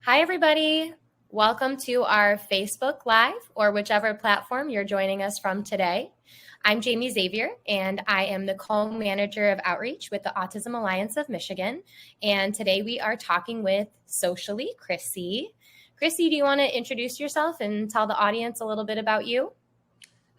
Hi, everybody. Welcome to our Facebook Live or whichever platform you're joining us from today. I'm Jaime Zavier, and I am the co-manager of outreach with the Autism Alliance of Michigan. And today we are talking with Socially Chrissy. Chrissy, do you want to introduce yourself and tell the audience a little bit about you?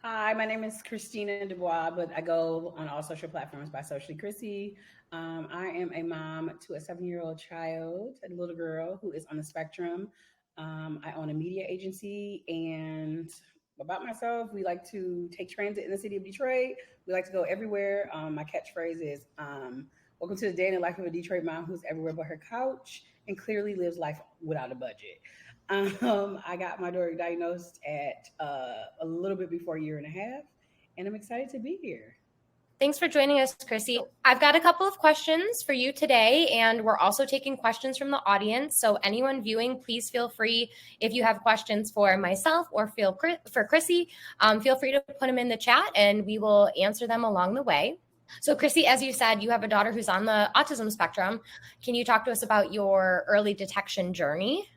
Hi, my name is Christina DuBose, but I go on all social platforms by Socially Chrissy. I am a mom to a 7-year-old child, a little girl who is on the spectrum. I own a media agency, and about myself, we like to take transit in the city of Detroit. We like to go everywhere. My catchphrase is, welcome to the day in the life of a Detroit mom who's everywhere but her couch and clearly lives life without a budget. I got my daughter diagnosed at a little bit before a year and a half, and I'm excited to be here. Thanks for joining us, Chrissy. I've got a couple of questions for you today, and we're also taking questions from the audience. So anyone viewing, please feel free, if you have questions for myself or for Chrissy, feel free to put them in the chat, and we will answer them along the way. So Chrissy, as you said, you have a daughter who's on the autism spectrum. Can you talk to us about your early detection journey?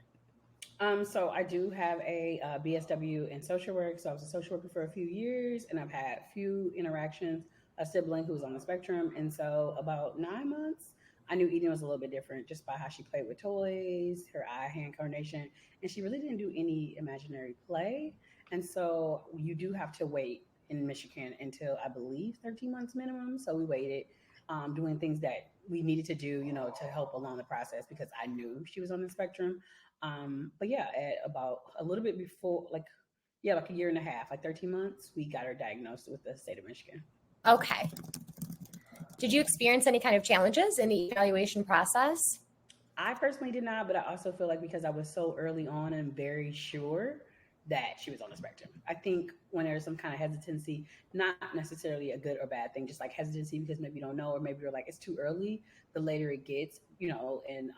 So I do have a BSW in social work. So I was a social worker for a few years, and I've had a few interactions, a sibling who's on the spectrum. And so about 9 months, I knew Eden was a little bit different just by how she played with toys, her eye-hand coordination, and she really didn't do any imaginary play. And so you do have to wait in Michigan until I believe 13 months minimum. So we waited, doing things that we needed to do, to help along the process because I knew she was on the spectrum. But yeah, at about a little bit before, like a year and a half, like 13 months, we got her diagnosed with the state of Michigan. Okay. Did you experience any kind of challenges in the evaluation process? I personally did not, but I also feel like because I was so early on and very sure that she was on the spectrum. I think when there's some kind of hesitancy, not necessarily a good or bad thing, just like hesitancy because maybe you don't know, or maybe you're like, it's too early, the later it gets, and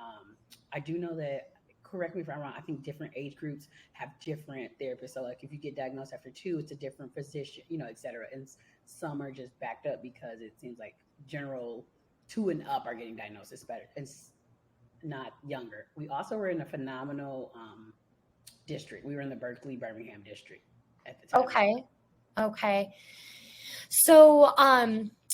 I do know that, correct me if I'm wrong, I think different age groups have different therapists. So like if you get diagnosed after 2, it's a different physician, et cetera. And some are just backed up because it seems like general 2 and up are getting diagnosed. It's better. It's not younger. We also were in a phenomenal district. We were in the Birmingham district at the time. Okay. So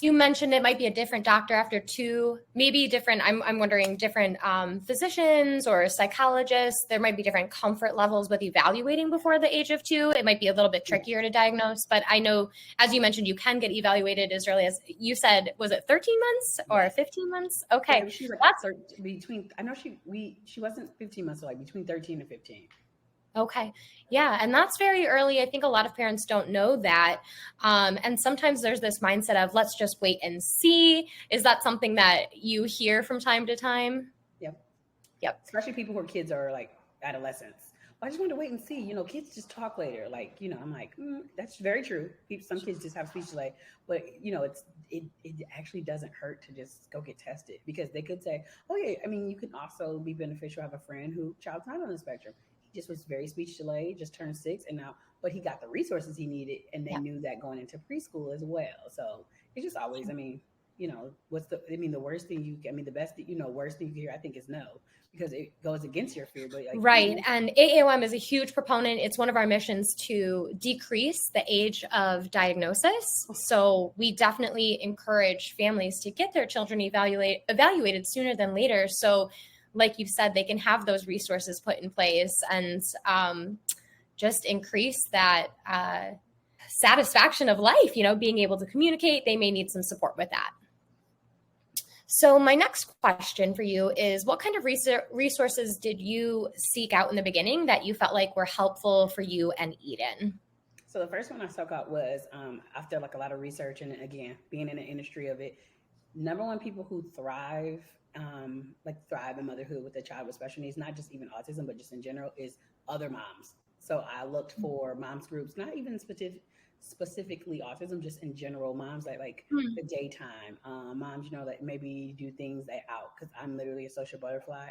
you mentioned it might be a different doctor after 2, maybe different, I'm wondering, different physicians or psychologists. There might be different comfort levels with evaluating before the age of 2. It might be a little bit trickier to diagnose, but I know, as you mentioned, you can get evaluated as early as, you said, was it 13 months or 15 months? Okay. Yeah, she was between, I know she wasn't 15 months, so like between 13 and 15. Okay. Yeah. And that's very early. I think a lot of parents don't know that. And sometimes there's this mindset of, let's just wait and see. Is that something that you hear from time to time? Yep. Especially people whose kids are like adolescents. Well, I just wanted to wait and see. Kids just talk later. Like, I'm like, that's very true. Some kids just have speech delay, but it actually doesn't hurt to just go get tested because they could say, oh yeah, I mean, you can also be beneficial. I have a friend who child's not on the spectrum. Just was very speech delayed, just turned 6, and now, but he got the resources he needed, and they knew that going into preschool as well. So it's just always, the worst thing the best thing, worst thing you can hear, I think, is no, because it goes against your fear. But right. And AAOM is a huge proponent. It's one of our missions to decrease the age of diagnosis. So we definitely encourage families to get their children evaluated sooner than later. So like you said, they can have those resources put in place and just increase that satisfaction of life, being able to communicate. They may need some support with that. So my next question for you is, what kind of resources did you seek out in the beginning that you felt like were helpful for you and Eden? So the first one I sought out was, after like a lot of research and again, being in the industry of it, number one, people who thrive in motherhood with a child with special needs, not just even autism, but just in general, is other moms. So I looked for moms groups, not even specifically autism, just in general, moms that like the daytime, moms, that maybe do things that out, because I'm literally a social butterfly.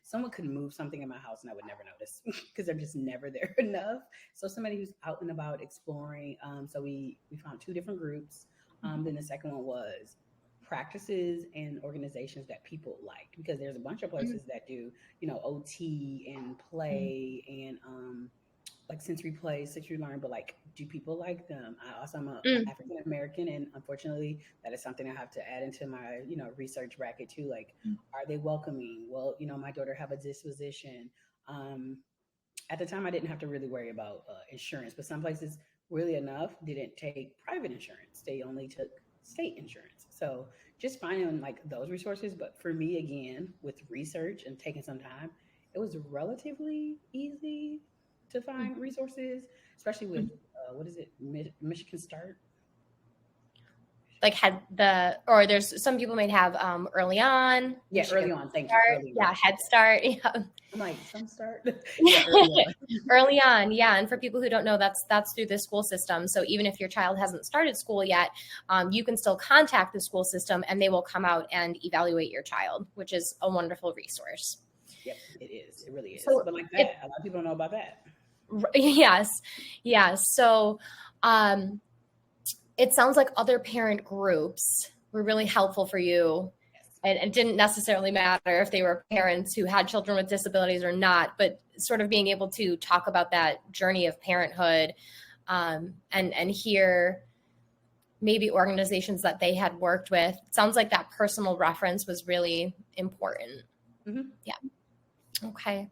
Someone could move something in my house and I would never notice because they're just never there enough. So somebody who's out and about exploring. So we found 2 different groups. Then the second one was practices and organizations that people like, because there's a bunch of places that do, OT and play and like sensory play, sensory learn, but like, do people like them? I also am a African American, and unfortunately, that is something I have to add into my, research bracket too. Like, are they welcoming? Well, my daughter have a disposition. At the time, I didn't have to really worry about insurance, but some places, really enough, didn't take private insurance. They only took state insurance. So just finding like those resources. But for me, again, with research and taking some time, it was relatively easy to find resources, especially with what is it, Michigan Start. Like there's some people might have early on. Yeah, Michigan early on. Thank Start, you. Yeah, Head Start. Yeah. I'm like, some start. Yeah, early on. Yeah. And for people who don't know, that's through the school system. So even if your child hasn't started school yet, you can still contact the school system and they will come out and evaluate your child, which is a wonderful resource. Yep, it is. It really is. So but like that, a lot of people don't know about that. Yes. Yeah. So it sounds like other parent groups were really helpful for you. And it didn't necessarily matter if they were parents who had children with disabilities or not, but sort of being able to talk about that journey of parenthood and hear maybe organizations that they had worked with. It sounds like that personal reference was really important. Yeah. Okay.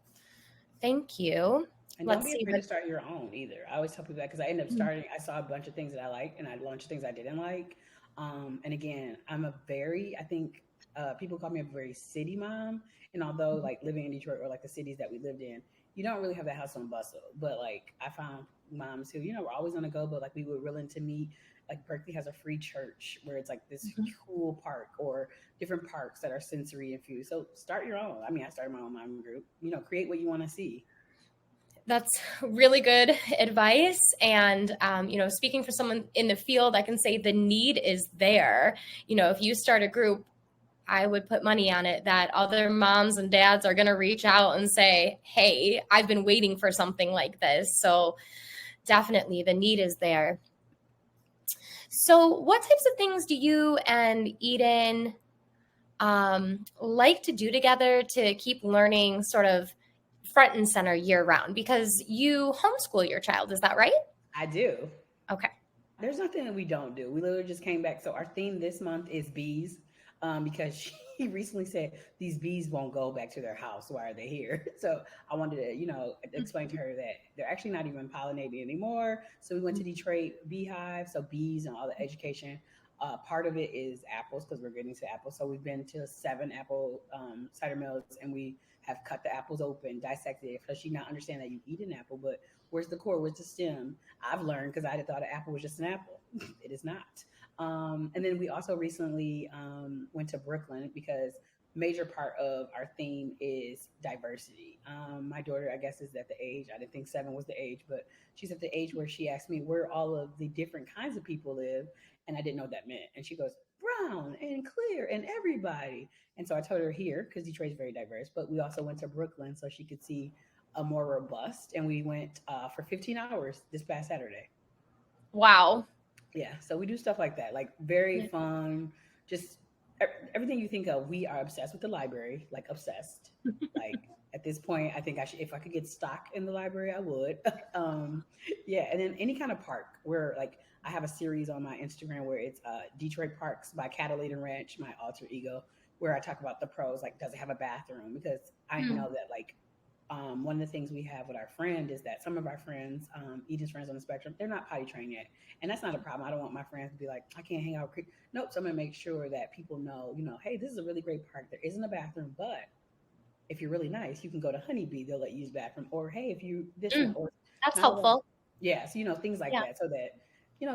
Thank you. And don't be afraid to start your own either. I always tell people that, because I ended up starting, I saw a bunch of things that I liked and I launched things I didn't like. And again, I think people call me a very city mom. And although like living in Detroit or like the cities that we lived in, you don't really have that hustle and bustle. But like I found moms who, were always on the go, but like we were willing to meet. Like Berkeley has a free church where it's like this cool park, or different parks that are sensory infused. So start your own. I mean, I started my own mom group, create what you want to see. That's really good advice. And, speaking for someone in the field, I can say the need is there. If you start a group, I would put money on it that other moms and dads are going to reach out and say, hey, I've been waiting for something like this. So definitely the need is there. So what types of things do you and Eden like to do together to keep learning sort of front and center year round? Because you homeschool your child, is that right? I do. Okay. There's nothing that we don't do. We literally just came back. So our theme this month is bees, because she recently said these bees won't go back to their house. Why are they here? So I wanted to, explain to her that they're actually not even pollinating anymore. So we went to Detroit Beehive. So bees and all the education. Part of it is apples, because we're getting to apples. So we've been to 7 apple cider mills, and we have cut the apples open, dissected it, because she not understand that you eat an apple, but where's the core, where's the stem? I've learned, because I thought an apple was just an apple. It is not. And then we also recently went to Brooklyn, because major part of our theme is diversity. My daughter, I guess, is at the age, I didn't think 7 was the age, but she's at the age where she asked me where all of the different kinds of people live, and I didn't know what that meant. And she goes, brown and clear and everybody. And so I told her here, because Detroit is very diverse, but we also went to Brooklyn so she could see a more robust. And we went for 15 hours this past Saturday. Wow. Yeah. So we do stuff like that, like very fun, just everything you think of. We are obsessed with the library, like obsessed. Like at this point, I think I should, if I could get stock in the library, I would. Yeah. And then any kind of park where like, I have a series on my Instagram where it's Detroit Parks by Catalina Ranch, my alter ego, where I talk about the pros, like does it have a bathroom? Because I know that like one of the things we have with our friend is that some of our friends, Eden's friends on the spectrum, they're not potty trained yet. And that's not a problem. I don't want my friends to be like, I can't hang out with nope. So I'm going to make sure that people know, hey, this is a really great park. There isn't a bathroom, but if you're really nice, you can go to Honeybee. They'll let you use bathroom. Or, hey, if you, this one, or that's helpful. Yeah. So, things like that, so that,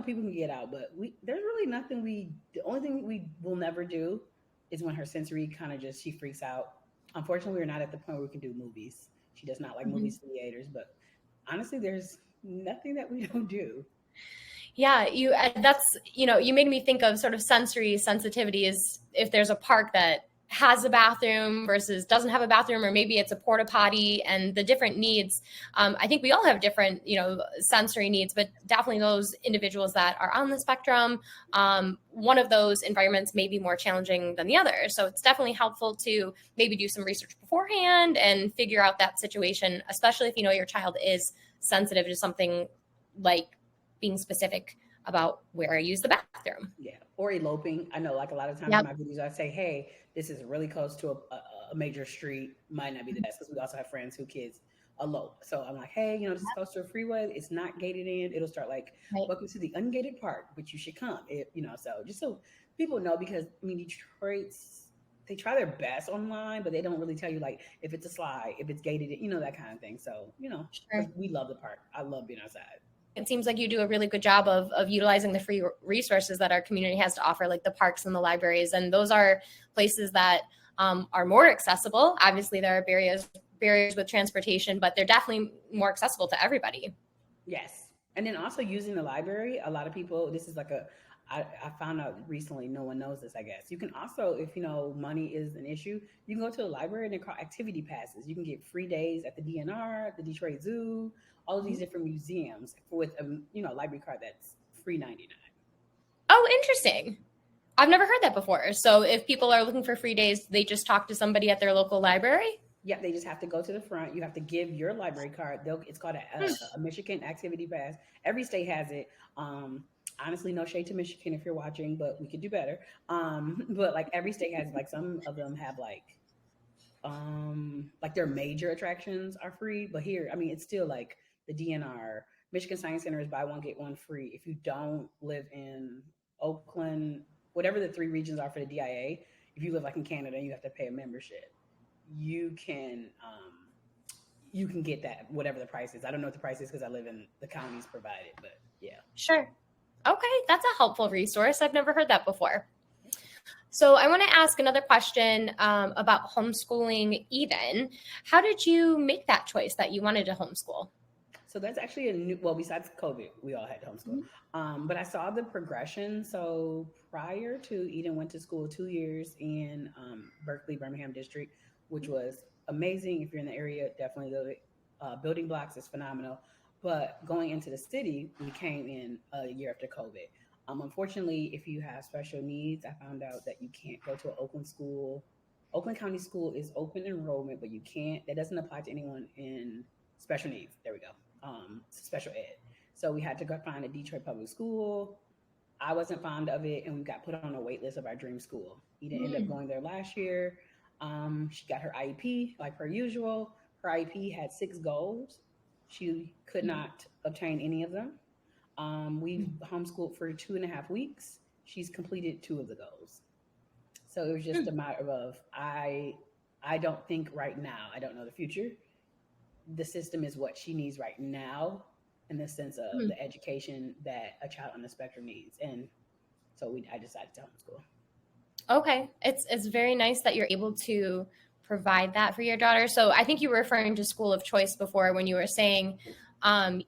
people can get out, but there's really nothing the only thing we will never do is when her sensory kind of she freaks out. Unfortunately, we're not at the point where we can do movies. She does not like movies theaters, but honestly, there's nothing that we don't do. Yeah, you made me think of sort of sensory sensitivity is if there's a park that has a bathroom versus doesn't have a bathroom, or maybe it's a porta potty, and the different needs. I think we all have different, sensory needs, but definitely those individuals that are on the spectrum, one of those environments may be more challenging than the other. So it's definitely helpful to maybe do some research beforehand and figure out that situation, especially if you know your child is sensitive to something like being specific about where I use the bathroom. Yeah. Or eloping. I know, like, a lot of times in my videos, I say, hey, this is really close to a major street. Might not be the best, because we also have friends who kids elope. So I'm like, hey, this is close to a freeway. It's not gated in. It'll start like, welcome to the ungated park, but you should come. So just so people know, because Detroit's, they try their best online, but they don't really tell you, like, if it's a slide, if it's gated, that kind of thing. So, Sure. we love the park. I love being outside. It seems like you do a really good job of utilizing the free resources that our community has to offer, like the parks and the libraries. And those are places that are more accessible. Obviously, there are barriers with transportation, but they're definitely more accessible to everybody. Yes. And then also using the library, a lot of people, this is like I found out recently, no one knows this, I guess. You can also, if money is an issue, you can go to the library and they're called activity passes. You can get free days at the DNR, the Detroit Zoo, all of these different museums with a library card that's free $99. Oh, interesting. I've never heard that before. So if people are looking for free days, they just talk to somebody at their local library? Yep, they just have to go to the front. You have to give your library card. It's called a Michigan Activity Pass. Every state has it. Honestly, no shade to Michigan if you're watching, but we could do better. But like every state has, like, some of them have like their major attractions are free. But here, it's still like the DNR, Michigan Science Center is buy one, get one free. If you don't live in Oakland, whatever the 3 regions are for the DIA, if you live like in Canada, you have to pay a membership. You can get that, whatever the price is. I don't know what the price is because I live in the counties provided, but yeah. Sure. Okay, that's a helpful resource. I've never heard that before. So I want to ask another question about homeschooling Eden. How did you make that choice that you wanted to homeschool? So that's actually a new, well, besides COVID, we all had to homeschool. But I saw the progression. So prior to, Eden went to school 2 years in Berkeley, Birmingham district, which was amazing. If you're in the area, definitely the building blocks is phenomenal. But going into the city, we came in a year after COVID. Unfortunately, if you have special needs, I found out that you can't go to an Oakland school. Oakland County School is open enrollment, but you can't. That doesn't apply to anyone in special needs. There we go. Special ed. So we had to go find a Detroit public school. I wasn't fond of it, and we got put on a wait list of our dream school. Eden ended up going there last year. She got her IEP, like per usual. Her IEP had 6 goals. She could not obtain any of them. We've homeschooled for 2.5 weeks. She's completed 2 of the goals. So it was just a matter of, I don't think right now, I don't know the future. The system is what she needs right now, in the sense of the education that a child on the spectrum needs. And so I decided to homeschool. Okay. It's very nice that you're able to provide that for your daughter. So I think you were referring to school of choice before when you were saying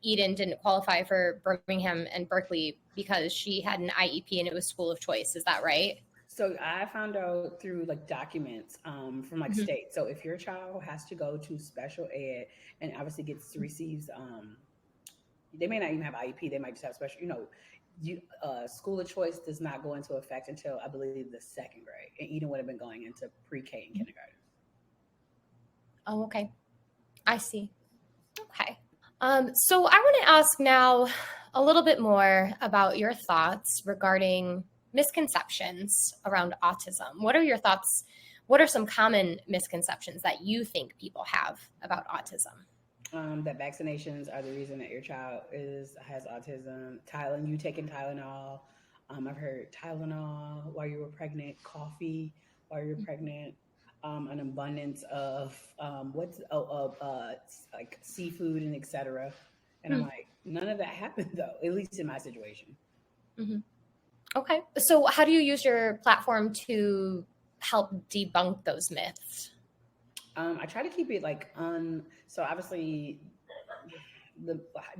Eden didn't qualify for Birmingham and Berkeley because she had an IEP and it was school of choice. Is that right? So I found out through like documents from like states. So if your child has to go to special ed and obviously receives, they may not even have IEP. They might just have special, school of choice does not go into effect until I believe the 2nd grade. And Eden would have been going into pre-K and kindergarten. Oh, okay. I see. Okay. So I want to ask now a little bit more about your thoughts regarding misconceptions around autism. What are your thoughts? What are some common misconceptions that you think people have about autism? That vaccinations are the reason that your child has autism. You taking Tylenol. I've heard Tylenol while you were pregnant, coffee while you were pregnant, an abundance of like seafood and etc. And I'm like, none of that happened though, at least in my situation. Okay. So how do you use your platform to help debunk those myths? I try to keep it like so obviously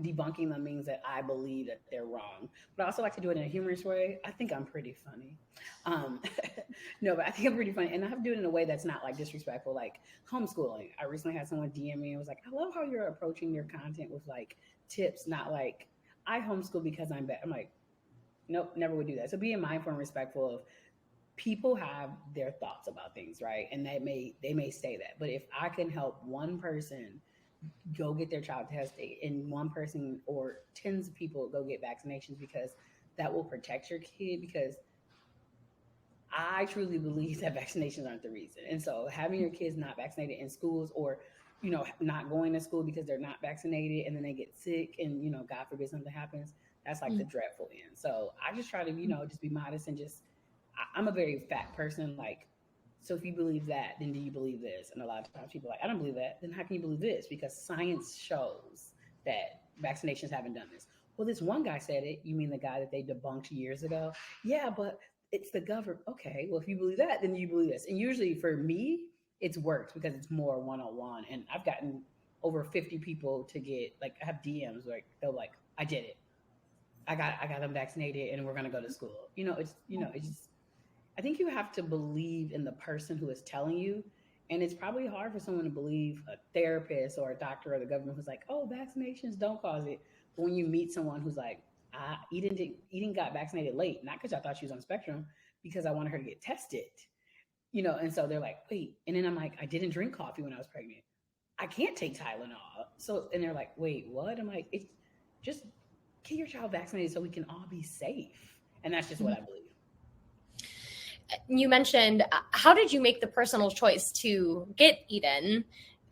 debunking them means that I believe that they're wrong. But I also like to do it in a humorous way. I think I'm pretty funny. No, but I think I'm pretty funny. And I have to do it in a way that's not like disrespectful, like homeschooling. I recently had someone DM me and was like, I love how you're approaching your content with like tips, not like I homeschool because I'm bad. I'm like, nope, never would do that. So being mindful and respectful of people have their thoughts about things, right? And they may say that. But if I can help one person go get their child tested and one person or tens of people go get vaccinations, because that will protect your kid, because I truly believe that vaccinations aren't the reason. And so having your kids not vaccinated in schools, or not going to school because they're not vaccinated and then they get sick and God forbid something happens, that's like the dreadful end. So I just try to just be modest and just I'm a very fact person. Like, so if you believe that, then do you believe this? And a lot of times people are like, I don't believe that. Then how can you believe this? Because science shows that vaccinations haven't done this. Well, this one guy said it. You mean the guy that they debunked years ago? Yeah, but it's the government. Okay, well, if you believe that, then you believe this. And usually for me, it's worked because it's more one-on-one. And I've gotten over 50 people to get, like, I have DMs like they're like, I did it. I got them vaccinated and we're gonna go to school. It's just, I think you have to believe in the person who is telling you. And it's probably hard for someone to believe a therapist or a doctor or the government who's like, oh, vaccinations don't cause it. But when you meet someone who's like, Eden got vaccinated late, not because I thought she was on the spectrum, because I wanted her to get tested, and so they're like, wait. And then I'm like, I didn't drink coffee when I was pregnant. I can't take Tylenol. So, and they're like, wait, what? I'm like, it's just get your child vaccinated so we can all be safe. And that's just what I believe. You mentioned, how did you make the personal choice to get Eden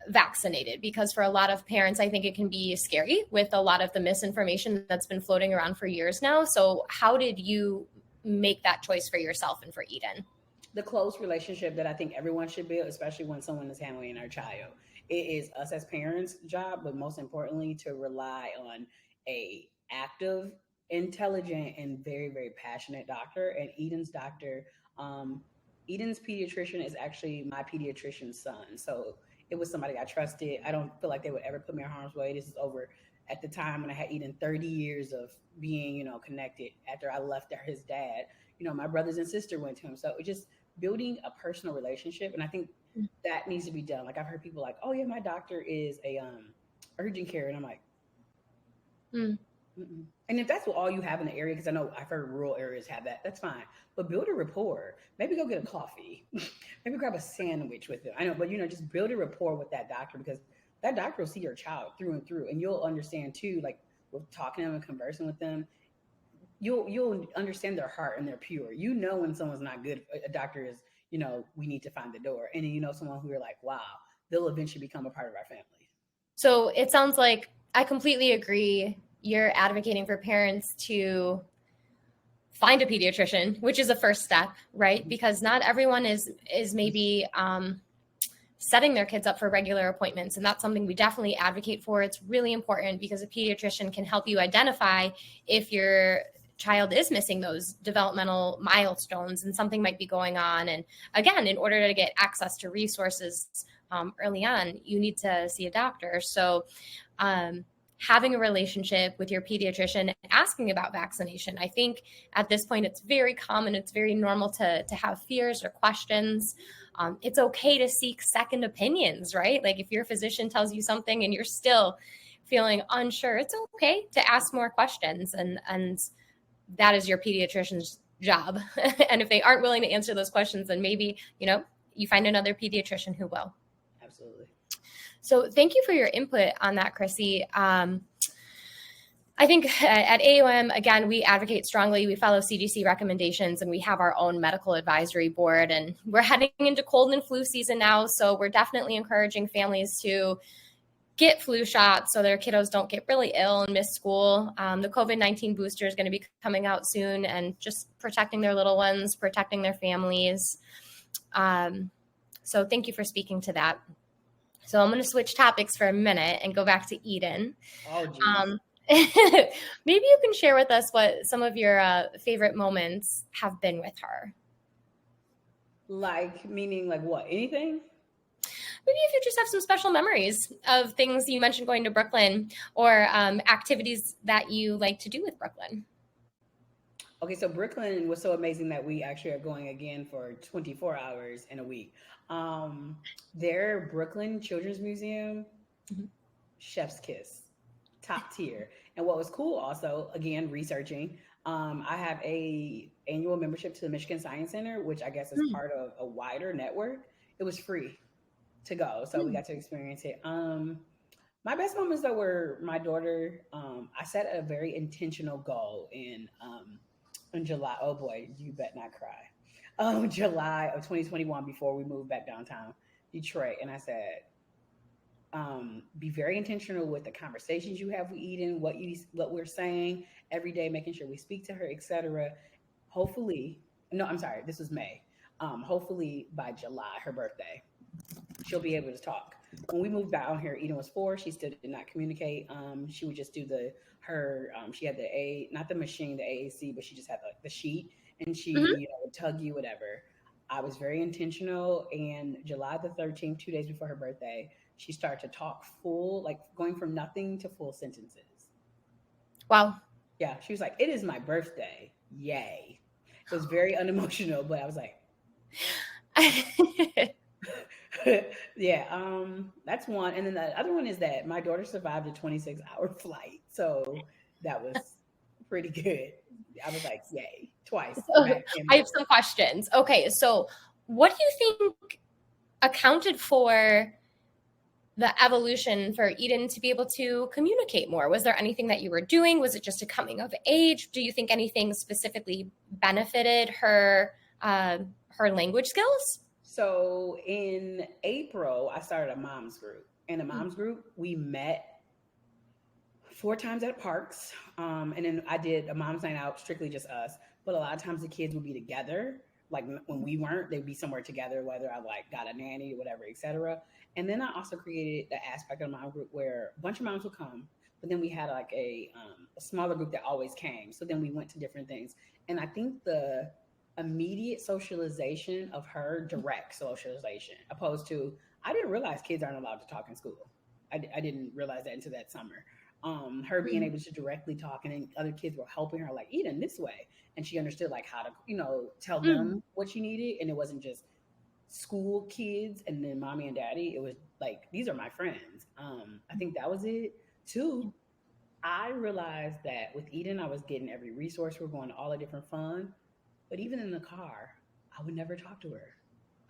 vaccinated? Because for a lot of parents, I think it can be scary with a lot of the misinformation that's been floating around for years now. So how did you make that choice for yourself and for Eden? The close relationship that I think everyone should build, especially when someone is handling our child. It is us as parents' job, but most importantly, to rely on a active, intelligent, and very, very passionate doctor. And Eden's doctor, Eden's pediatrician is actually my pediatrician's son. So it was somebody I trusted. I don't feel like they would ever put me in harm's way. This is over at the time when I had Eden 30 years of being, connected after I left his dad. My brothers and sister went to him. So it just building a personal relationship. And I think that needs to be done. Like I've heard people like, oh yeah, my doctor is a urgent care. And I'm like, Mm-mm. And if that's all you have in the area, because I know I've heard rural areas have that, that's fine. But build a rapport. Maybe go get a coffee. Maybe grab a sandwich with them. I know, but just build a rapport with that doctor, because that doctor will see your child through and through, and you'll understand too. Like with talking to them and conversing with them, you'll understand their heart and they're pure. When someone's not good. A doctor is, we need to find the door, and then someone who you're like, wow, they'll eventually become a part of our family. So it sounds like I completely agree. You're advocating for parents to find a pediatrician, which is a first step, right? Because not everyone is maybe setting their kids up for regular appointments. And that's something we definitely advocate for. It's really important because a pediatrician can help you identify if your child is missing those developmental milestones and something might be going on. And again, in order to get access to resources early on, you need to see a doctor. So having a relationship with your pediatrician, asking about vaccination. I think at this point, it's very common. It's very normal to have fears or questions. It's okay to seek second opinions, right? Like if your physician tells you something and you're still feeling unsure, it's okay to ask more questions. And that is your pediatrician's job. And if they aren't willing to answer those questions, then maybe, you find another pediatrician who will. Absolutely. So thank you for your input on that, Chrissy. I think at AOM, again, we advocate strongly. We follow CDC recommendations, and we have our own medical advisory board. And we're heading into cold and flu season now, so we're definitely encouraging families to get flu shots so their kiddos don't get really ill and miss school. The COVID-19 booster is going to be coming out soon, and just protecting their little ones, protecting their families. So thank you for speaking to that. So I'm going to switch topics for a minute and go back to Eden. Oh, geez. Maybe you can share with us what some of your favorite moments have been with her. Like, meaning like what? Anything? maybe if you just have some special memories of things you mentioned going to Brooklyn, or activities that you like to do with Brooklyn. Okay, so Brooklyn was so amazing that we actually are going again for 24 hours in a week. Their Brooklyn Children's Museum, chef's kiss, top tier. And what was cool also, again, researching, I have a annual membership to the Michigan Science Center, which I guess is part of a wider network. It was free to go, so we got to experience it. My best moments though were my daughter. I set a very intentional goal in July. Oh boy, you bet not cry. July of 2021, before we moved back downtown Detroit, and I said, be very intentional with the conversations you have with Eden, what we're saying every day, making sure we speak to her, etc. Hopefully, no, I'm sorry, this was May. Hopefully by July, her birthday, she'll be able to talk. When we moved down here, Eden was 4. She still did not communicate. She would just do she had not the machine, the AAC, but she just had the sheet, and she would tug you, whatever. I was very intentional, and July the 13th, 2 days before her birthday, she started to talk full, like going from nothing to full sentences. Wow. Yeah, she was like, "It is my birthday. Yay." It was very unemotional, but I was like, yeah, that's one. And then the other one is that my daughter survived a 26-hour flight. So that was pretty good. I was like, yay, twice. I have some questions. Okay, so what do you think accounted for the evolution for Eden to be able to communicate more? Was there anything that you were doing? Was it just a coming of age? Do you think anything specifically benefited her language skills? So in April, I started a mom's group. In a mom's group, we met 4 times at parks. And then I did a mom's night out, strictly just us. But a lot of times the kids would be together. Like when we weren't, they'd be somewhere together, whether I got a nanny, whatever, etc. And then I also created the aspect of my group where a bunch of moms would come, but then we had a smaller group that always came. So then we went to different things. And I think the immediate socialization of her, direct socialization, opposed to, I didn't realize kids aren't allowed to talk in school. I didn't realize that until that summer. Her being able to directly talk, and then other kids were helping her, like, Eden, this way. And she understood how to, tell them what she needed. And it wasn't just school kids and then mommy and daddy. It was like, these are my friends. I think that was it. 2, I realized that with Eden, I was getting every resource. We're going to all the different fun. But even in the car, I would never talk to her.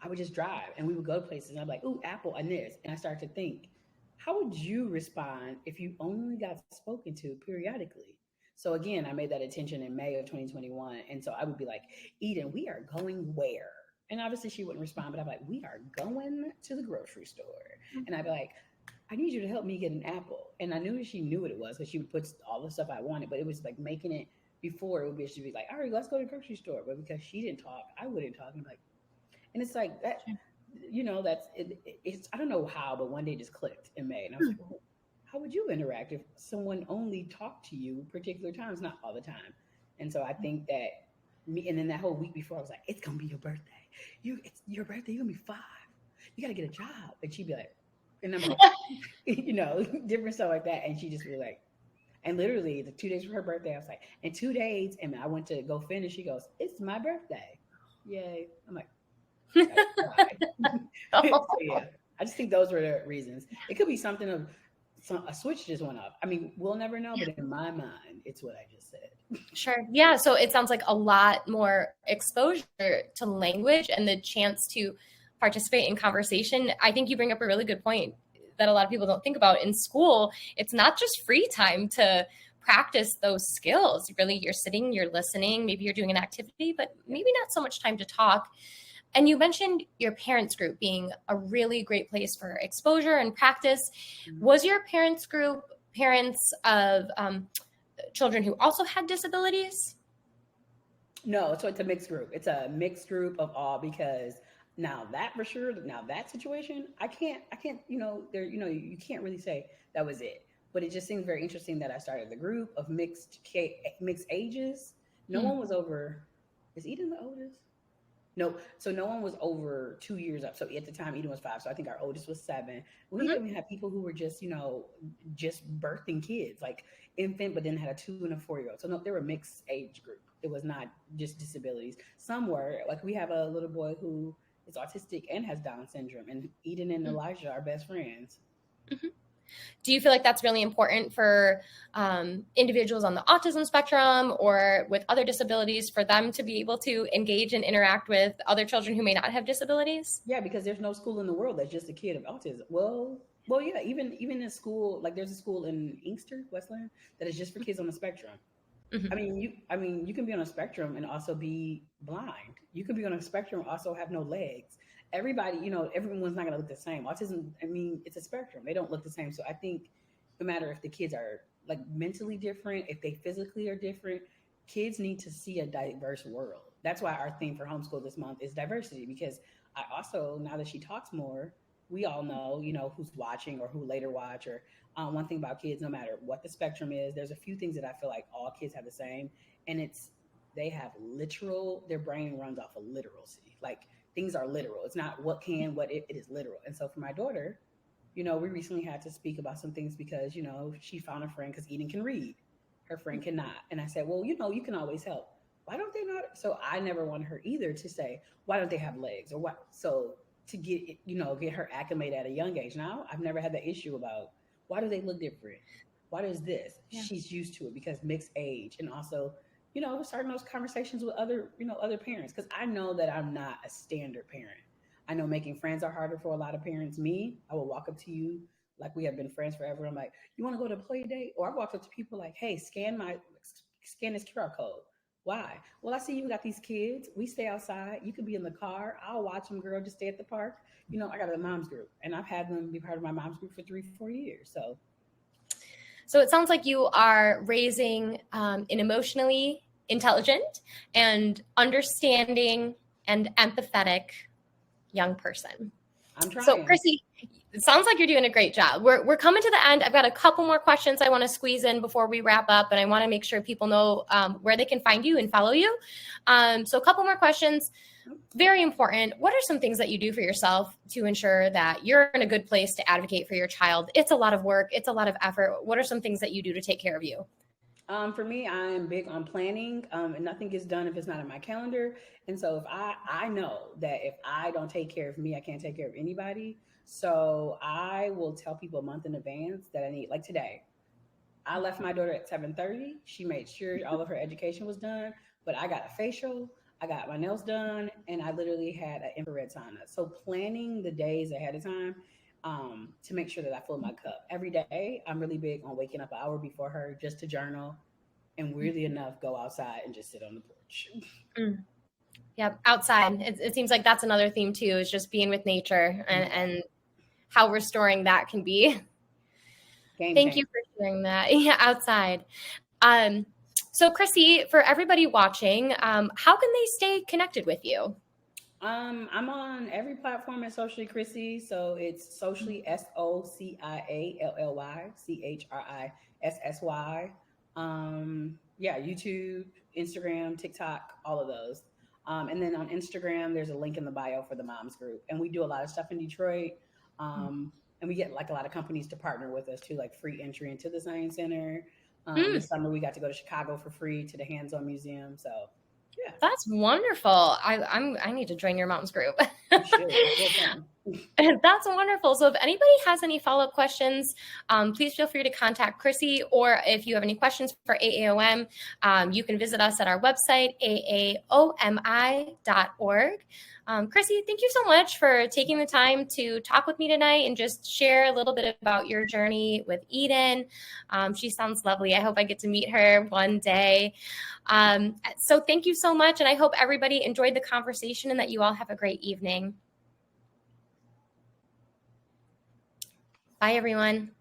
I would just drive, and we would go places, and I'm like, ooh, apple and this. And I started to think, how would you respond if you only got spoken to periodically? So again, I made that attention in May of 2021. And so I would be like, Eden, we are going where? And obviously she wouldn't respond, but I'm like, we are going to the grocery store. And I'd be like, I need you to help me get an apple. And I knew she knew what it was, because she would put all the stuff I wanted, but it was like making it before, it would be, she'd be like, all right, let's go to the grocery store. But because she didn't talk, I wouldn't talk. And I'm like, and it's like that, that's it's, I don't know how, but one day it just clicked in May. And I was like, well, how would you interact if someone only talked to you particular times, not all the time? And so I think that and then that whole week before, I was like, it's gonna be your birthday. It's your birthday, you're gonna be 5. You gotta get a job. And she'd be like, and I'm like, different stuff like that. And she just be like, and literally the 2 days for her birthday, I was like, in 2 days, and I went to go finish. She goes, it's my birthday. Yay. I'm like, so yeah, I just think those were the reasons. It could be something of a switch just went up. I mean, we'll never know, but in my mind, it's what I just said. Sure. Yeah. So it sounds like a lot more exposure to language and the chance to participate in conversation. I think you bring up a really good point that a lot of people don't think about. In school, it's not just free time to practice those skills. Really, you're sitting, you're listening, maybe you're doing an activity, but maybe not so much time to talk. And you mentioned your parents group being a really great place for exposure and practice. Was your parents group parents of children who also had disabilities? No, so it's a mixed group. It's a mixed group of all, because now that for sure, now that situation, I can't, you can't really say that was it. But it just seems very interesting that I started the group of mixed ages. No one was over. Is Eden the oldest? No, so no one was over 2 years up. So at the time, Eden was 5. So I think our oldest was 7. We Mhm. even had people who were just, just birthing kids, like infant, but then had a 2 and a 4-year-old. So no, they were a mixed age group. It was not just disabilities. Some were like we have a little boy who is autistic and has Down syndrome, and Eden and Elijah are best friends. Mhm. Do you feel like that's really important for individuals on the autism spectrum or with other disabilities for them to be able to engage and interact with other children who may not have disabilities? Yeah, because there's no school in the world that's just a kid of autism. Well, yeah. Even in school, like there's a school in Inkster, Westland, that is just for kids on the spectrum. Mhm. I mean, you can be on a spectrum and also be blind. You can be on a spectrum and also have no legs. Everybody, everyone's not going to look the same. Autism, I mean, it's a spectrum. They don't look the same. So I think no matter if the kids are like mentally different, if they physically are different, kids need to see a diverse world. That's why our theme for homeschool this month is diversity, because I also, now that she talks more, we all know, who's watching or who later watch. Or one thing about kids, no matter what the spectrum is, there's a few things that I feel like all kids have the same, and it's they have literal. Their brain runs off of literacy. Like things are literal. It's not what can, what it is literal. And so for my daughter, we recently had to speak about some things because she found a friend because Eden can read, her friend cannot, and I said, well, you can always help. Why don't they not? So I never wanted her either to say, why don't they have legs or what? So to get her acclimated at a young age. Now I've never had the issue about why do they look different? Why does this? Yeah. She's used to it because mixed age, and also, starting those conversations with other parents, because I know that I'm not a standard parent. I know making friends are harder for a lot of parents. Me, I will walk up to you like we have been friends forever. I'm like, you want to go to a play date? Or I walk up to people like, hey, scan this QR code. Why? Well, I see you got these kids. We stay outside. You could be in the car. I'll watch them, girl. Just stay at the park. I got a mom's group, and I've had them be part of my mom's group for 3-4 years. So it sounds like you are raising an emotionally intelligent and understanding and empathetic young person. I'm trying. So, Chrissy, it sounds like you're doing a great job. We're coming to the end. I've got a couple more questions I want to squeeze in before we wrap up, and I want to make sure people know where they can find you and follow you. So a couple more questions. Very important. What are some things that you do for yourself to ensure that you're in a good place to advocate for your child? It's a lot of work. It's a lot of effort. What are some things that you do to take care of you? For me, I am big on planning, and nothing gets done if it's not in my calendar. And so if I know that if I don't take care of me, I can't take care of anybody. So I will tell people a month in advance that I need, like today, I left my daughter at 7:30. She made sure all of her education was done, but I got a facial, I got my nails done, and I literally had an infrared sauna. So planning the days ahead of time, to make sure that I fill my cup every day. I'm really big on waking up an hour before her just to journal, and weirdly enough, go outside and just sit on the porch. Mm. Yeah, outside. It seems like that's another theme too, is just being with nature and how restoring that can be. Thank you for sharing that. Yeah, outside. So Chrissy, for everybody watching, how can they stay connected with you? I'm on every platform at Socially Chrissy. So it's socially SOCIALLYCHRISSY. Yeah, YouTube, Instagram, TikTok, all of those. And then on Instagram, there's a link in the bio for the moms group. And we do a lot of stuff in Detroit. And we get like a lot of companies to partner with us too, like free entry into the Science Center. This summer we got to go to Chicago for free to the Hands-On Museum. So yeah. That's wonderful. I need to join your mom's group. That's wonderful. So if anybody has any follow-up questions, please feel free to contact Chrissy, or if you have any questions for AAOM, you can visit us at our website, aaomi.org. Chrissy, thank you so much for taking the time to talk with me tonight and just share a little bit about your journey with Eden. She sounds lovely. I hope I get to meet her one day. So thank you so much. And I hope everybody enjoyed the conversation and that you all have a great evening. Bye, everyone.